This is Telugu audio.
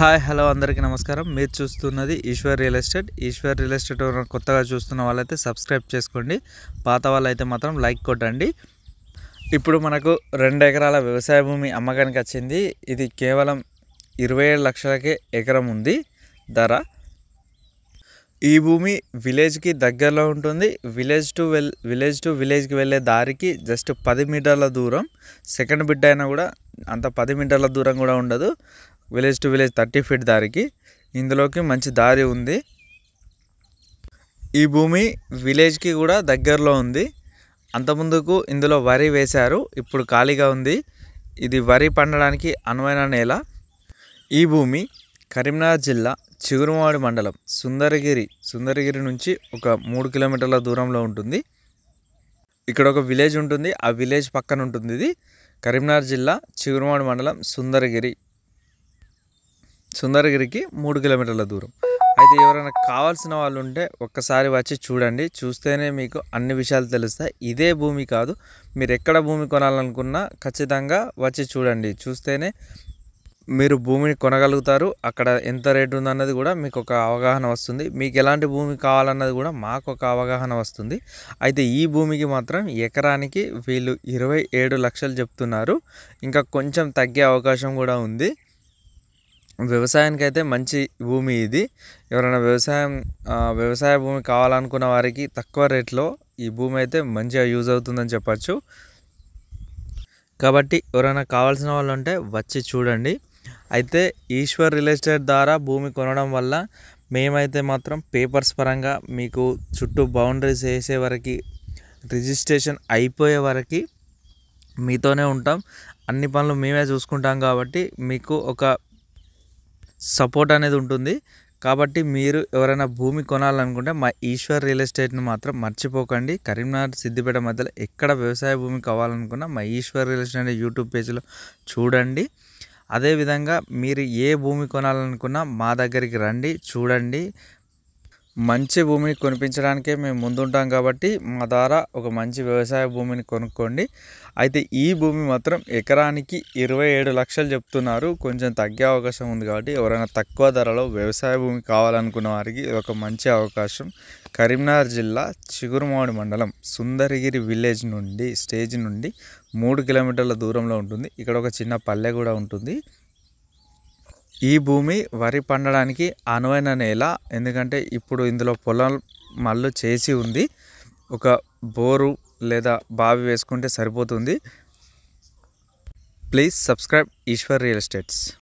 హాయ్ హలో అందరికీ నమస్కారం. మీరు చూస్తున్నది Eshwar real estate. Eshwar real estate కొత్తగా చూస్తున్న వాళ్ళైతే సబ్స్క్రైబ్ చేసుకోండి, పాత వాళ్ళైతే మాత్రం లైక్ కొట్టండి. ఇప్పుడు మనకు 2 ఎకరాల వ్యవసాయ భూమి అమ్మకానికి వచ్చింది. ఇది కేవలం 27 లక్షలకే ఎకరం ఉంది ధర. ఈ భూమి విలేజ్కి దగ్గరలో ఉంటుంది. విలేజ్కి వెళ్ళే దారికి జస్ట్ 10 మీటర్ల దూరం. సెకండ్ బిట్ అయినా కూడా అంత 10 మీటర్ల దూరం కూడా ఉండదు. విలేజ్ టు విలేజ్ 30 ఫీట్ దారికి ఇందులోకి మంచి దారి ఉంది. ఈ భూమి విలేజ్కి కూడా దగ్గరలో ఉంది. అంతకుముందుకు ఇందులో వరి వేశారు, ఇప్పుడు ఖాళీగా ఉంది. ఇది వరి పండడానికి అనువైన నేల. ఈ భూమి కరీంనగర్ జిల్లా చిగురుమామిడి మండలం సుందరగిరి నుంచి ఒక 3 కిలోమీటర్ల దూరంలో ఉంటుంది. ఇక్కడ ఒక విలేజ్ ఉంటుంది, ఆ విలేజ్ పక్కన ఉంటుంది. ఇది కరీంనగర్ జిల్లా చిగురుమామిడి మండలం సుందరగిరికి 3 కిలోమీటర్ల దూరం. అయితే ఎవరైనా కావాల్సిన వాళ్ళు ఉంటే ఒక్కసారి వచ్చి చూడండి, చూస్తేనే మీకు అన్ని విషయాలు తెలుస్తాయి. ఇదే భూమి కాదు, మీరు ఎక్కడ భూమి కొనాలనుకున్నా ఖచ్చితంగా వచ్చి చూడండి, చూస్తేనే మీరు భూమిని కొనగలుగుతారు. అక్కడ ఎంత రేటు ఉందన్నది కూడా మీకు ఒక అవగాహన వస్తుంది. మీకు ఎలాంటి భూమి కావాలన్నది కూడా మాకు ఒక అవగాహన వస్తుంది. అయితే ఈ భూమికి మాత్రం ఎకరానికి వీళ్ళు 27 లక్షలు చెప్తున్నారు. ఇంకా కొంచెం తగ్గే అవకాశం కూడా ఉంది. వ్యవసాయానికి అయితే మంచి భూమి ఇది. ఎవరైనా వ్యవసాయ భూమి కావాలనుకున్న వారికి తక్కువ రేట్లో ఈ భూమి అయితే మంచిగా యూజ్ అవుతుందని చెప్పచ్చు. కాబట్టి ఎవరైనా కావాల్సిన వాళ్ళు ఉంటే వచ్చి చూడండి. అయితే ఈశ్వర్ రియల్ ఎస్టేట్ ద్వారా భూమి కొనడం వల్ల మేమైతే మాత్రం పేపర్స్ పరంగా మీకు చుట్టూ బౌండరీస్ వేసే వరకు, రిజిస్ట్రేషన్ అయిపోయే వరకు మీతోనే ఉంటాం. అన్ని పనులు మేమే చూసుకుంటాం. కాబట్టి మీకు ఒక సపోర్ట్ అనేది ఉంటుంది. కాబట్టి మీరు ఎవరైనా భూమి కొనాలనుకుంటే మా ఈశ్వర్ రియల్ ఎస్టేట్ని మాత్రం మర్చిపోకండి. కరీంనగర్ సిద్దిపేట మధ్యలో ఎక్కడ వ్యవసాయ భూమి కావాలనుకున్నా మా ఈశ్వర్ రియల్ ఎస్టేట్ అనే యూట్యూబ్ పేజ్లో చూడండి. అదేవిధంగా మీరు ఏ భూమి కొనాలనుకున్నా మా దగ్గరికి రండి, చూడండి. మంచి భూమిని కొనిపించడానికే మేము ముందుంటాం. కాబట్టి మా ద్వారా ఒక మంచి వ్యవసాయ భూమిని కొనుక్కోండి. అయితే ఈ భూమి మాత్రం ఎకరానికి 27 లక్షలు చెప్తున్నారు. కొంచెం తగ్గే అవకాశం ఉంది. కాబట్టి ఎవరైనా తక్కువ ధరలో వ్యవసాయ భూమి కావాలనుకున్న వారికి ఒక మంచి అవకాశం. కరీంనగర్ జిల్లా చిగురుమామిడి మండలం సుందరగిరి విలేజ్ నుండి 3 కిలోమీటర్ల దూరంలో ఉంటుంది. ఇక్కడ ఒక చిన్న పల్లె కూడా ఉంటుంది. ఈ భూమి వరి పండడానికి అనువైన నేల. ఎందుకంటే ఇప్పుడు ఇందులో పొలం మల్లు చేసి ఉంది. ఒక బోరు లేదా బావి వేసుకుంటే సరిపోతుంది. Please subscribe Eshwar real estates.